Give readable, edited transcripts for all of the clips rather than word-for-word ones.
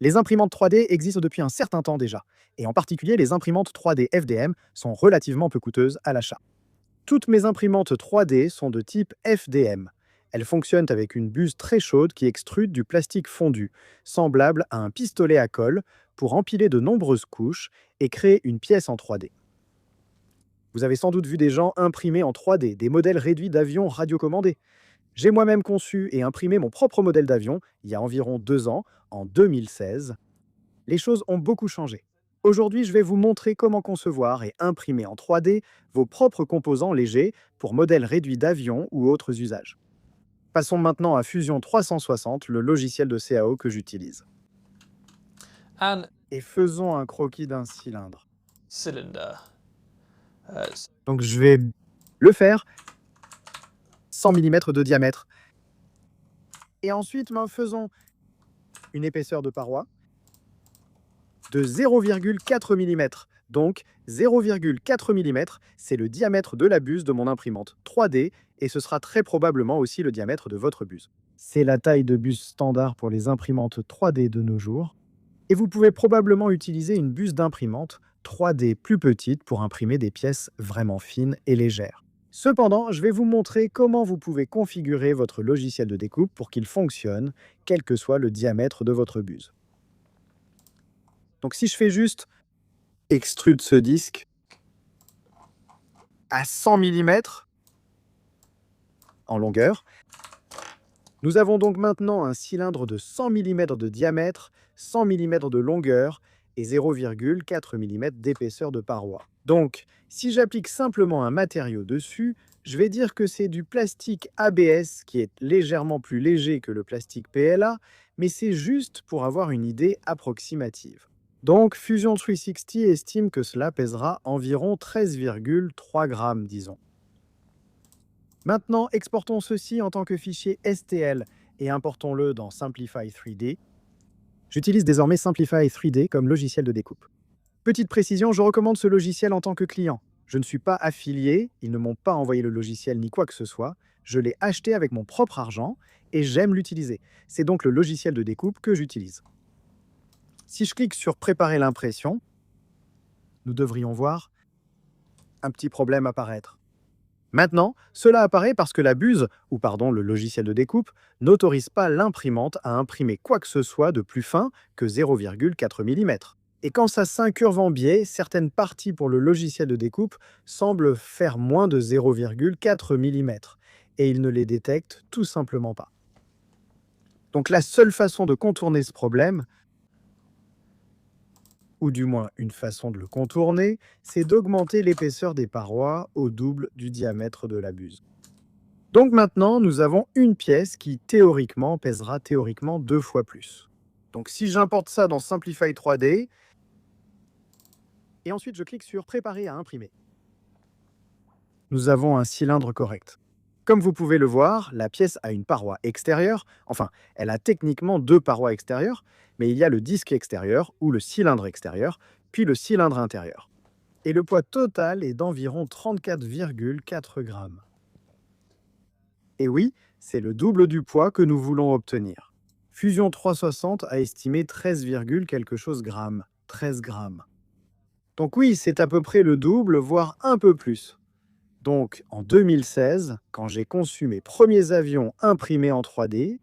Les imprimantes 3D existent depuis un certain temps déjà, et en particulier les imprimantes 3D FDM sont relativement peu coûteuses à l'achat. Toutes mes imprimantes 3D sont de type FDM. Elles fonctionnent avec une buse très chaude qui extrude du plastique fondu, semblable à un pistolet à colle, pour empiler de nombreuses couches et créer une pièce en 3D. Vous avez sans doute vu des gens imprimer en 3D des modèles réduits d'avions radiocommandés. J'ai moi-même conçu et imprimé mon propre modèle d'avion il y a environ 2 ans, en 2016. Les choses ont beaucoup changé. Aujourd'hui, je vais vous montrer comment concevoir et imprimer en 3D vos propres composants légers pour modèles réduits d'avions ou autres usages. Passons maintenant à Fusion 360, le logiciel de CAO que j'utilise. And Et faisons un croquis d'un cylindre. cylinder. Donc je vais le faire 100 mm de diamètre. Et ensuite, faisons une épaisseur de paroi de 0,4 mm. Donc 0,4 mm, c'est le diamètre de la buse de mon imprimante 3D et ce sera très probablement aussi le diamètre de votre buse. C'est la taille de buse standard pour les imprimantes 3D de nos jours. Et vous pouvez probablement utiliser une buse d'imprimante 3D plus petite pour imprimer des pièces vraiment fines et légères. Cependant, je vais vous montrer comment vous pouvez configurer votre logiciel de découpe pour qu'il fonctionne, quel que soit le diamètre de votre buse. Donc si je fais juste extrude ce disque à 100 mm en longueur, nous avons donc maintenant un cylindre de 100 mm de diamètre, 100 mm de longueur et 0,4 mm d'épaisseur de paroi. Donc, si j'applique simplement un matériau dessus, je vais dire que c'est du plastique ABS qui est légèrement plus léger que le plastique PLA, mais c'est juste pour avoir une idée approximative. Donc, Fusion 360 estime que cela pèsera environ 13,3 grammes, disons. Maintenant, exportons ceci en tant que fichier STL et importons-le dans Simplify 3D. J'utilise désormais Simplify 3D comme logiciel de découpe. Petite précision, je recommande ce logiciel en tant que client. Je ne suis pas affilié, ils ne m'ont pas envoyé le logiciel ni quoi que ce soit. Je l'ai acheté avec mon propre argent et j'aime l'utiliser. C'est donc le logiciel de découpe que j'utilise. Si je clique sur Préparer l'impression, nous devrions voir un petit problème apparaître. Maintenant, cela apparaît parce que la buse, ou pardon, le logiciel de découpe, n'autorise pas l'imprimante à imprimer quoi que ce soit de plus fin que 0,4 mm. Et quand ça s'incurve en biais, certaines parties pour le logiciel de découpe semblent faire moins de 0,4 mm, et il ne les détecte tout simplement pas. Donc la seule façon de contourner ce problème, ou du moins une façon de le contourner, c'est d'augmenter l'épaisseur des parois au double du diamètre de la buse. Donc maintenant, nous avons une pièce qui théoriquement pèsera 2 fois plus. Donc si j'importe ça dans Simplify 3D, et ensuite je clique sur Préparer à imprimer, nous avons un cylindre correct. Comme vous pouvez le voir, la pièce a une paroi extérieure, enfin, elle a techniquement 2 parois extérieures, mais il y a le disque extérieur ou le cylindre extérieur, puis le cylindre intérieur. Et le poids total est d'environ 34,4 grammes. Et oui, c'est le double du poids que nous voulons obtenir. Fusion 360 a estimé 13, quelque chose grammes, 13 grammes. Donc oui, c'est à peu près le double, voire un peu plus. Donc, en 2016, quand j'ai conçu mes premiers avions imprimés en 3D,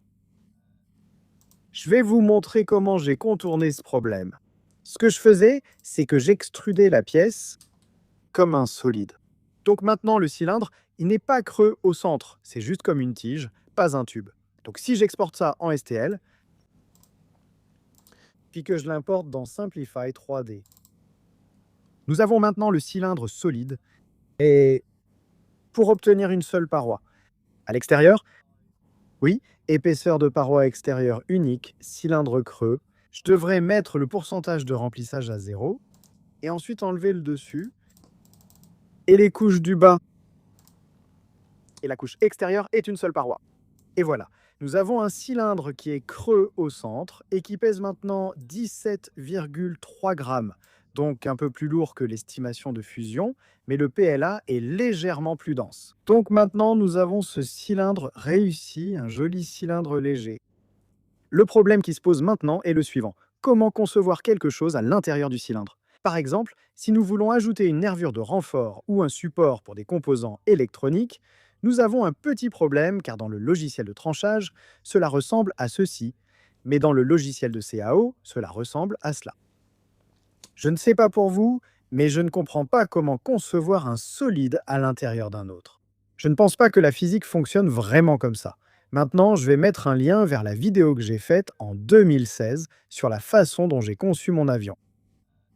je vais vous montrer comment j'ai contourné ce problème. Ce que je faisais, c'est que j'extrudais la pièce comme un solide. Donc maintenant, le cylindre, il n'est pas creux au centre, c'est juste comme une tige, pas un tube. Donc si j'exporte ça en STL, puis que je l'importe dans Simplify 3D, nous avons maintenant le cylindre solide et pour obtenir une seule paroi. À l'extérieur, oui, épaisseur de paroi extérieure unique, cylindre creux. Je devrais mettre le pourcentage de remplissage à 0 et ensuite enlever le dessus et les couches du bas. Et la couche extérieure est une seule paroi. Et voilà, nous avons un cylindre qui est creux au centre et qui pèse maintenant 17,3 grammes. Donc un peu plus lourd que l'estimation de fusion, mais le PLA est légèrement plus dense. Donc maintenant, nous avons ce cylindre réussi, un joli cylindre léger. Le problème qui se pose maintenant est le suivant. comment concevoir quelque chose à l'intérieur du cylindre. Par exemple, si nous voulons ajouter une nervure de renfort ou un support pour des composants électroniques, nous avons un petit problème car dans le logiciel de tranchage, cela ressemble à ceci, mais dans le logiciel de CAO, cela ressemble à cela. Je ne sais pas pour vous, mais je ne comprends pas comment concevoir un solide à l'intérieur d'un autre. Je ne pense pas que la physique fonctionne vraiment comme ça. Maintenant, je vais mettre un lien vers la vidéo que j'ai faite en 2016 sur la façon dont j'ai conçu mon avion.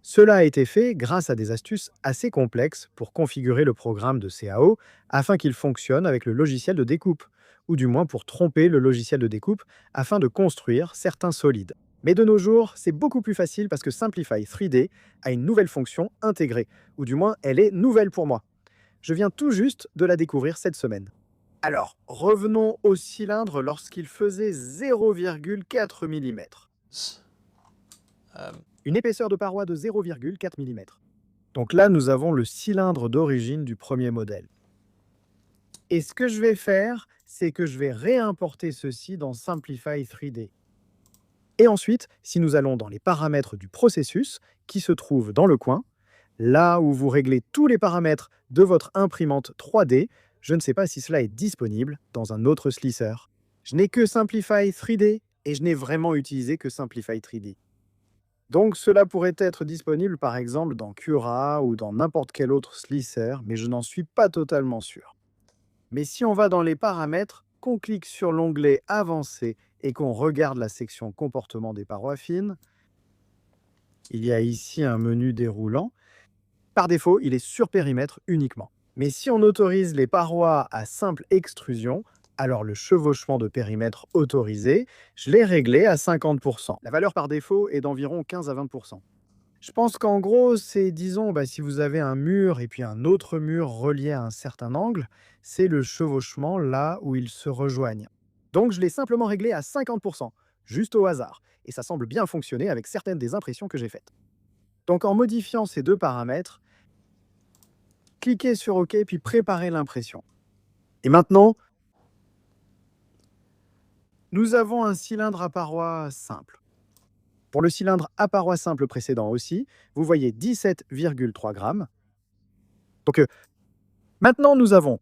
Cela a été fait grâce à des astuces assez complexes pour configurer le programme de CAO afin qu'il fonctionne avec le logiciel de découpe, ou du moins pour tromper le logiciel de découpe afin de construire certains solides. Mais de nos jours, c'est beaucoup plus facile parce que Simplify 3D a une nouvelle fonction intégrée, ou du moins elle est nouvelle pour moi. Je viens tout juste de la découvrir cette semaine. Alors, revenons au cylindre lorsqu'il faisait 0,4 mm. Une épaisseur de paroi de 0,4 mm. Donc là, nous avons le cylindre d'origine du premier modèle. Et ce que je vais faire, c'est que je vais réimporter ceci dans Simplify 3D. Et ensuite, si nous allons dans les paramètres du processus, qui se trouve dans le coin, là où vous réglez tous les paramètres de votre imprimante 3D, je ne sais pas si cela est disponible dans un autre slicer. Je n'ai que Simplify 3D et je n'ai vraiment utilisé que Simplify 3D. Donc cela pourrait être disponible par exemple dans Cura ou dans n'importe quel autre slicer, mais je n'en suis pas totalement sûr. Mais si on va dans les paramètres, qu'on clique sur l'onglet Avancé et qu'on regarde la section Comportement des parois fines, il y a ici un menu déroulant. Par défaut, il est sur périmètre uniquement. Mais si on autorise les parois à simple extrusion, alors le chevauchement de périmètre autorisé, je l'ai réglé à 50%. La valeur par défaut est d'environ 15 à 20%. Je pense qu'en gros, c'est, disons, si vous avez un mur et puis un autre mur relié à un certain angle, c'est le chevauchement là où ils se rejoignent. Donc je l'ai simplement réglé à 50%, juste au hasard. Et ça semble bien fonctionner avec certaines des impressions que j'ai faites. Donc en modifiant ces deux paramètres, cliquez sur OK puis préparez l'impression. Et maintenant, nous avons un cylindre à parois simple. Pour le cylindre à parois simple précédent aussi, vous voyez 17,3 grammes. Donc maintenant, nous avons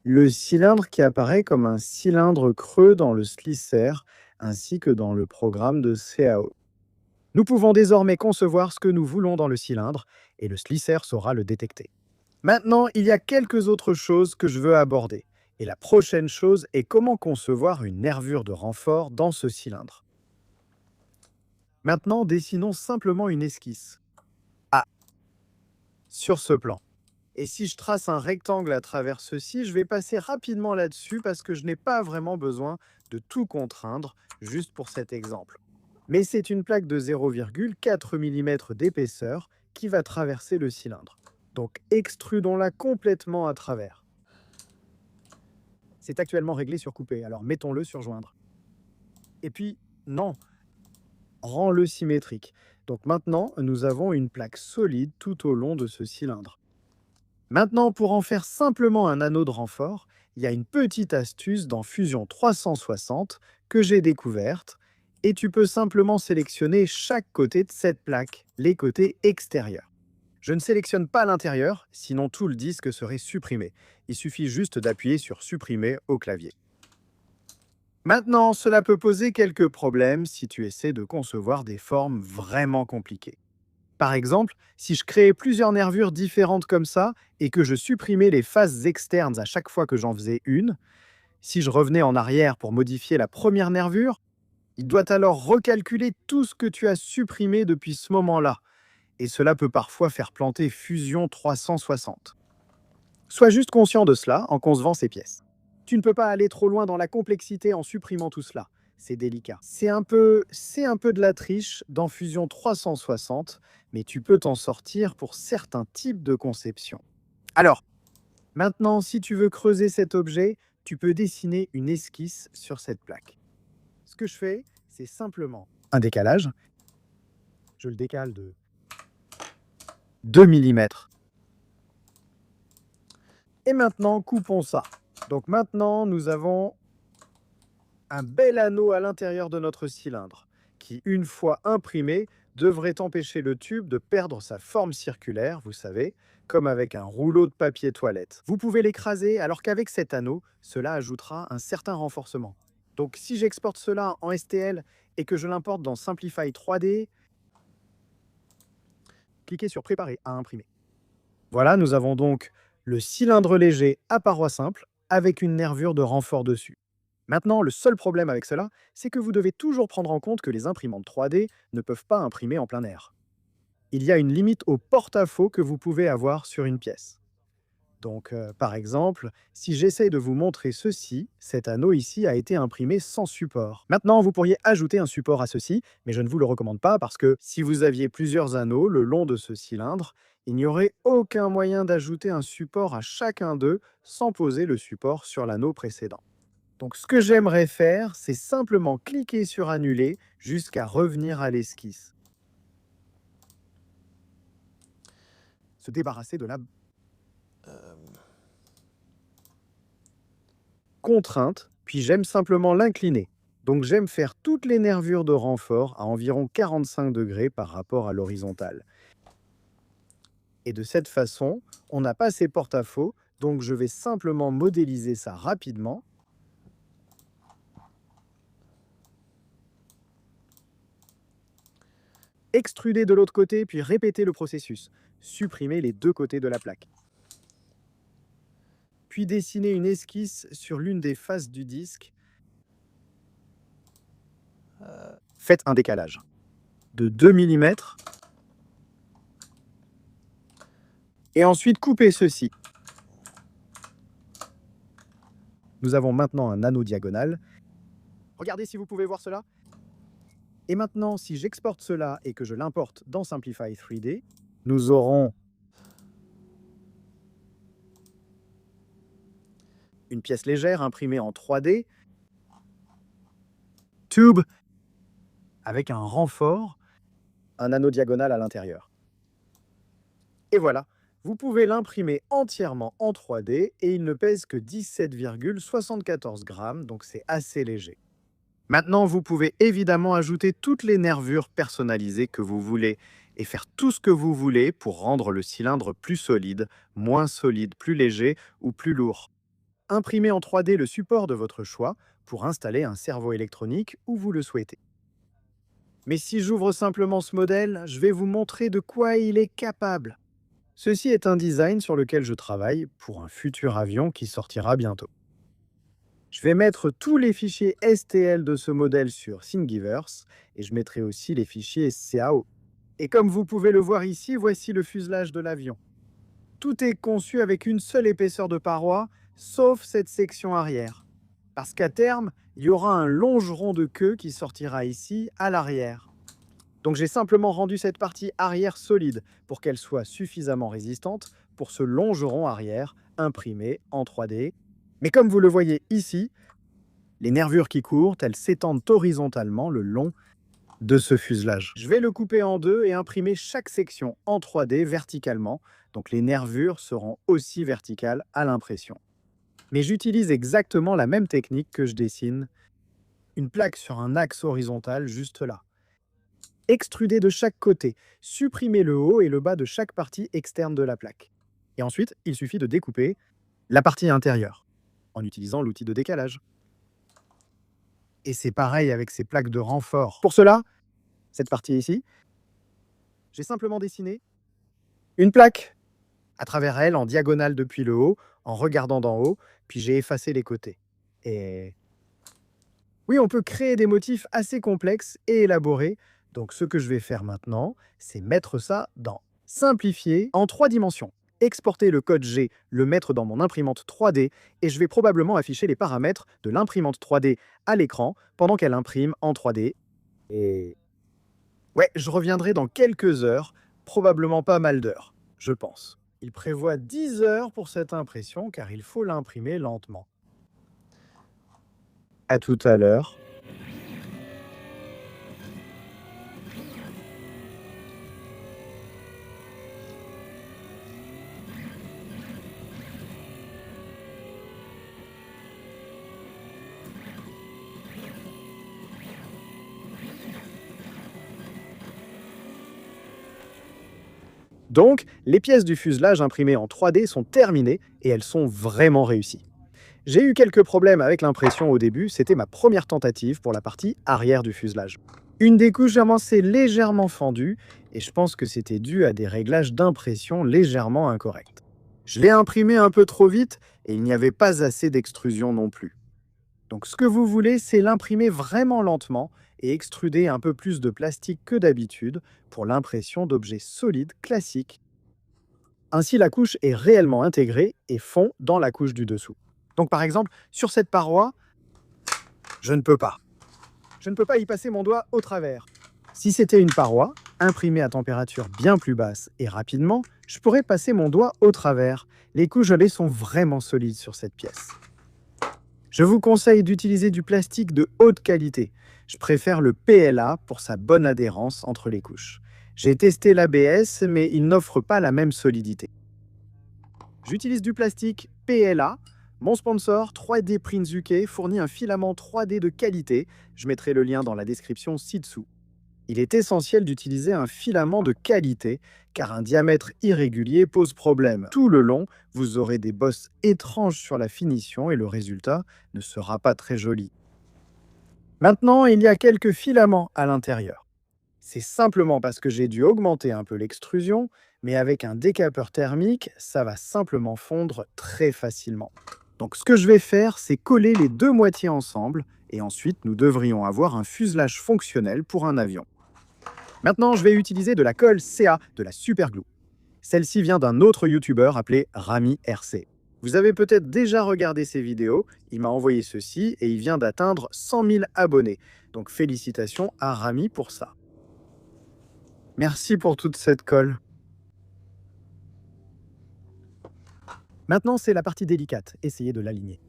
le cylindre qui apparaît comme un cylindre creux dans le slicer, ainsi que dans le programme de CAO. Nous pouvons désormais concevoir ce que nous voulons dans le cylindre, et le slicer saura le détecter. Maintenant, il y a quelques autres choses que je veux aborder. Et la prochaine chose est comment concevoir une nervure de renfort dans ce cylindre. Maintenant, dessinons simplement une esquisse. Sur ce plan. Et si je trace un rectangle à travers ceci, je vais passer rapidement là-dessus parce que je n'ai pas vraiment besoin de tout contraindre, juste pour cet exemple. Mais c'est une plaque de 0,4 mm d'épaisseur qui va traverser le cylindre. Donc extrudons-la complètement à travers. C'est actuellement réglé sur couper, alors mettons-le sur joindre. Et puis, non, rends-le symétrique. Donc maintenant, nous avons une plaque solide tout au long de ce cylindre. Maintenant, pour en faire simplement un anneau de renfort, il y a une petite astuce dans Fusion 360 que j'ai découverte, et tu peux simplement sélectionner chaque côté de cette plaque, les côtés extérieurs. Je ne sélectionne pas l'intérieur, sinon tout le disque serait supprimé. Il suffit juste d'appuyer sur Supprimer au clavier. Maintenant, cela peut poser quelques problèmes si tu essaies de concevoir des formes vraiment compliquées. Par exemple, si je créais plusieurs nervures différentes comme ça et que je supprimais les faces externes à chaque fois que j'en faisais une, si je revenais en arrière pour modifier la première nervure, il doit alors recalculer tout ce que tu as supprimé depuis ce moment-là. Et cela peut parfois faire planter Fusion 360. Sois juste conscient de cela en concevant ces pièces. Tu ne peux pas aller trop loin dans la complexité en supprimant tout cela. C'est délicat. C'est un peu de la triche dans Fusion 360, mais tu peux t'en sortir pour certains types de conception. Alors, maintenant, si tu veux creuser cet objet, tu peux dessiner une esquisse sur cette plaque. Ce que je fais, c'est simplement un décalage. Je le décale de 2 mm. Et maintenant, coupons ça. Donc maintenant, nous avons un bel anneau à l'intérieur de notre cylindre, qui, une fois imprimé, devrait empêcher le tube de perdre sa forme circulaire, vous savez, comme avec un rouleau de papier toilette. Vous pouvez l'écraser, alors qu'avec cet anneau, cela ajoutera un certain renforcement. Donc si j'exporte cela en STL et que je l'importe dans Simplify 3D, cliquez sur Préparer à imprimer. Voilà, nous avons donc le cylindre léger à parois simples avec une nervure de renfort dessus. Maintenant, le seul problème avec cela, c'est que vous devez toujours prendre en compte que les imprimantes 3D ne peuvent pas imprimer en plein air. Il y a une limite au porte-à-faux que vous pouvez avoir sur une pièce. Donc, par exemple, si j'essaye de vous montrer ceci, cet anneau ici a été imprimé sans support. Maintenant, vous pourriez ajouter un support à ceci, mais je ne vous le recommande pas parce que si vous aviez plusieurs anneaux le long de ce cylindre, il n'y aurait aucun moyen d'ajouter un support à chacun d'eux sans poser le support sur l'anneau précédent. Donc, ce que j'aimerais faire, c'est simplement cliquer sur Annuler jusqu'à revenir à l'esquisse. Se débarrasser de la contrainte, puis j'aime simplement l'incliner. Donc j'aime faire toutes les nervures de renfort à environ 45 degrés par rapport à l'horizontale. Et de cette façon, on n'a pas ces porte-à-faux, donc je vais simplement modéliser ça rapidement. Extruder de l'autre côté, puis répéter le processus. Supprimer les deux côtés de la plaque. Puis dessiner une esquisse sur l'une des faces du disque. Faites un décalage de 2 mm. Et ensuite, coupez ceci. Nous avons maintenant un anneau diagonal. Regardez si vous pouvez voir cela. Et maintenant, si j'exporte cela et que je l'importe dans Simplify 3D, nous aurons une pièce légère imprimée en 3D, tube avec un renfort, un anneau diagonal à l'intérieur. Et voilà, vous pouvez l'imprimer entièrement en 3D et il ne pèse que 17,74 grammes, donc c'est assez léger. Maintenant, vous pouvez évidemment ajouter toutes les nervures personnalisées que vous voulez et faire tout ce que vous voulez pour rendre le cylindre plus solide, moins solide, plus léger ou plus lourd. Imprimez en 3D le support de votre choix pour installer un cerveau électronique où vous le souhaitez. Mais si j'ouvre simplement ce modèle, je vais vous montrer de quoi il est capable. Ceci est un design sur lequel je travaille pour un futur avion qui sortira bientôt. Je vais mettre tous les fichiers STL de ce modèle sur Thingiverse et je mettrai aussi les fichiers CAO. Et comme vous pouvez le voir ici, voici le fuselage de l'avion. Tout est conçu avec une seule épaisseur de paroi, sauf cette section arrière. Parce qu'à terme, il y aura un longeron de queue qui sortira ici à l'arrière. Donc j'ai simplement rendu cette partie arrière solide pour qu'elle soit suffisamment résistante pour ce longeron arrière imprimé en 3D. Mais comme vous le voyez ici, les nervures qui courent, elles s'étendent horizontalement le long de ce fuselage. Je vais le couper en deux et imprimer chaque section en 3D verticalement, donc les nervures seront aussi verticales à l'impression. Mais j'utilise exactement la même technique que je dessine une plaque sur un axe horizontal juste là. Extruder de chaque côté, supprimer le haut et le bas de chaque partie externe de la plaque. Et ensuite, il suffit de découper la partie intérieure en utilisant l'outil de décalage. Et c'est pareil avec ces plaques de renfort. Pour cela, cette partie ici, j'ai simplement dessiné une plaque à travers elle en diagonale depuis le haut, en regardant d'en haut, puis j'ai effacé les côtés. Et oui, on peut créer des motifs assez complexes et élaborés. Donc ce que je vais faire maintenant, c'est mettre ça dans Simplifier en 3 dimensions. Exporter le code G, le mettre dans mon imprimante 3D, et je vais probablement afficher les paramètres de l'imprimante 3D à l'écran pendant qu'elle imprime en 3D. Et ouais, je reviendrai dans quelques heures, probablement pas mal d'heures, je pense. Il prévoit 10 heures pour cette impression car il faut l'imprimer lentement. À tout à l'heure. Donc, les pièces du fuselage imprimées en 3D sont terminées et elles sont vraiment réussies. J'ai eu quelques problèmes avec l'impression au début, c'était ma première tentative pour la partie arrière du fuselage. Une des couches s'est légèrement fendue et je pense que c'était dû à des réglages d'impression légèrement incorrects. Je l'ai imprimé un peu trop vite et il n'y avait pas assez d'extrusion non plus. Donc ce que vous voulez, c'est l'imprimer vraiment lentement et extruder un peu plus de plastique que d'habitude pour l'impression d'objets solides classiques. Ainsi, la couche est réellement intégrée et fond dans la couche du dessous. Donc par exemple, sur cette paroi, je ne peux pas. Je ne peux pas y passer mon doigt au travers. Si c'était une paroi, imprimée à température bien plus basse et rapidement, je pourrais passer mon doigt au travers. Les couches gelées sont vraiment solides sur cette pièce. Je vous conseille d'utiliser du plastique de haute qualité. Je préfère le PLA pour sa bonne adhérence entre les couches. J'ai testé l'ABS, mais il n'offre pas la même solidité. J'utilise du plastique PLA. Mon sponsor, 3D Print UK, fournit un filament 3D de qualité. Je mettrai le lien dans la description ci-dessous. Il est essentiel d'utiliser un filament de qualité, car un diamètre irrégulier pose problème. Tout le long, vous aurez des bosses étranges sur la finition et le résultat ne sera pas très joli. Maintenant, il y a quelques filaments à l'intérieur. C'est simplement parce que j'ai dû augmenter un peu l'extrusion, mais avec un décapeur thermique, ça va simplement fondre très facilement. Donc ce que je vais faire, c'est coller les deux moitiés ensemble, et ensuite nous devrions avoir un fuselage fonctionnel pour un avion. Maintenant, je vais utiliser de la colle CA, de la Superglue. Celle-ci vient d'un autre youtubeur appelé Rami RC. Vous avez peut-être déjà regardé ses vidéos, il m'a envoyé ceci et il vient d'atteindre 100 000 abonnés. Donc félicitations à Rami pour ça. Merci pour toute cette colle. Maintenant, c'est la partie délicate. Essayez de l'aligner.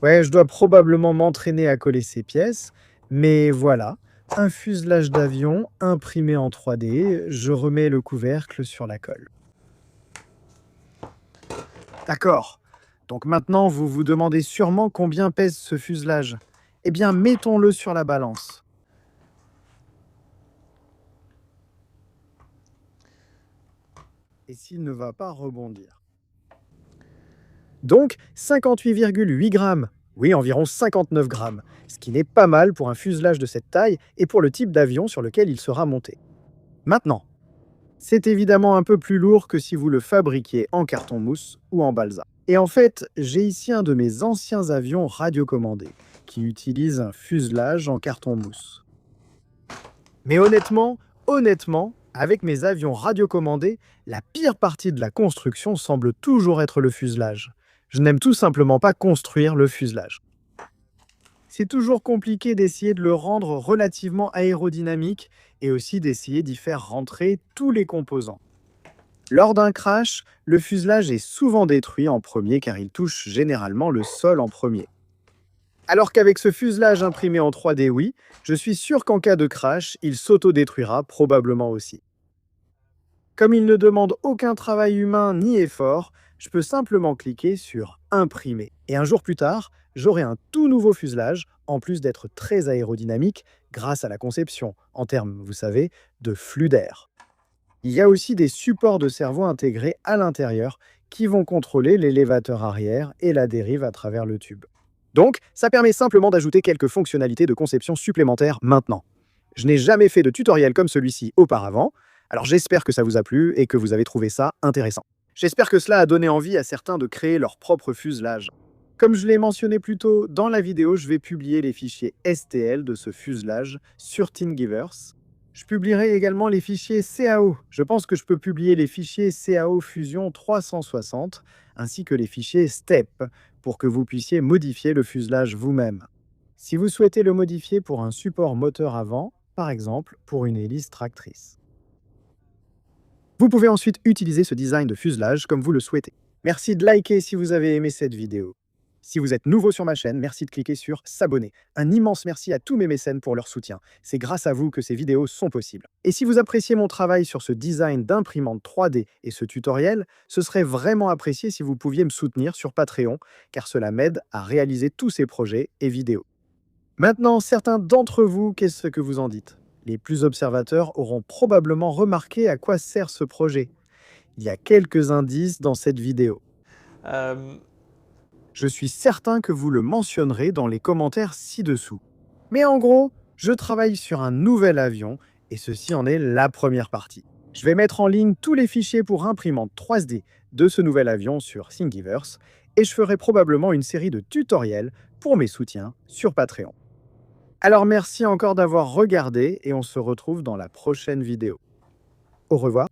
Ouais, je dois probablement m'entraîner à coller ces pièces, mais voilà, un fuselage d'avion imprimé en 3D, je remets le couvercle sur la colle. D'accord. Donc maintenant, vous vous demandez sûrement combien pèse ce fuselage. Eh bien, mettons-le sur la balance. Et s'il ne va pas rebondir. Donc, 58,8 grammes. Oui, environ 59 grammes. Ce qui n'est pas mal pour un fuselage de cette taille et pour le type d'avion sur lequel il sera monté. Maintenant, c'est évidemment un peu plus lourd que si vous le fabriquiez en carton mousse ou en balsa. Et en fait, j'ai ici un de mes anciens avions radiocommandés qui utilise un fuselage en carton mousse. Mais honnêtement, avec mes avions radiocommandés, la pire partie de la construction semble toujours être le fuselage. Je n'aime tout simplement pas construire le fuselage. C'est toujours compliqué d'essayer de le rendre relativement aérodynamique et aussi d'essayer d'y faire rentrer tous les composants. Lors d'un crash, le fuselage est souvent détruit en premier car il touche généralement le sol en premier. Alors qu'avec ce fuselage imprimé en 3D, oui, je suis sûr qu'en cas de crash, il s'autodétruira probablement aussi. Comme il ne demande aucun travail humain ni effort, je peux simplement cliquer sur « Imprimer ». Et un jour plus tard, j'aurai un tout nouveau fuselage, en plus d'être très aérodynamique grâce à la conception, en termes, vous savez, de flux d'air. Il y a aussi des supports de cerveau intégrés à l'intérieur qui vont contrôler l'élévateur arrière et la dérive à travers le tube. Donc, ça permet simplement d'ajouter quelques fonctionnalités de conception supplémentaires maintenant. Je n'ai jamais fait de tutoriel comme celui-ci auparavant, alors j'espère que ça vous a plu et que vous avez trouvé ça intéressant. J'espère que cela a donné envie à certains de créer leur propre fuselage. Comme je l'ai mentionné plus tôt, dans la vidéo, je vais publier les fichiers STL de ce fuselage sur Thingiverse. Je publierai également les fichiers CAO. Je pense que je peux publier les fichiers CAO Fusion 360 ainsi que les fichiers STEP pour que vous puissiez modifier le fuselage vous-même. Si vous souhaitez le modifier pour un support moteur avant, par exemple pour une hélice tractrice. Vous pouvez ensuite utiliser ce design de fuselage comme vous le souhaitez. Merci de liker si vous avez aimé cette vidéo. Si vous êtes nouveau sur ma chaîne, merci de cliquer sur s'abonner. Un immense merci à tous mes mécènes pour leur soutien. C'est grâce à vous que ces vidéos sont possibles. Et si vous appréciez mon travail sur ce design d'imprimante 3D et ce tutoriel, ce serait vraiment apprécié si vous pouviez me soutenir sur Patreon, car cela m'aide à réaliser tous ces projets et vidéos. Maintenant, certains d'entre vous, qu'est-ce que vous en dites? Les plus observateurs auront probablement remarqué à quoi sert ce projet. Il y a quelques indices dans cette vidéo. Um, Je suis certain que vous le mentionnerez dans les commentaires ci-dessous. Mais en gros, je travaille sur un nouvel avion et ceci en est la première partie. Je vais mettre en ligne tous les fichiers pour imprimante 3D de ce nouvel avion sur Thingiverse et je ferai probablement une série de tutoriels pour mes soutiens sur Patreon. Alors merci encore d'avoir regardé et on se retrouve dans la prochaine vidéo. Au revoir.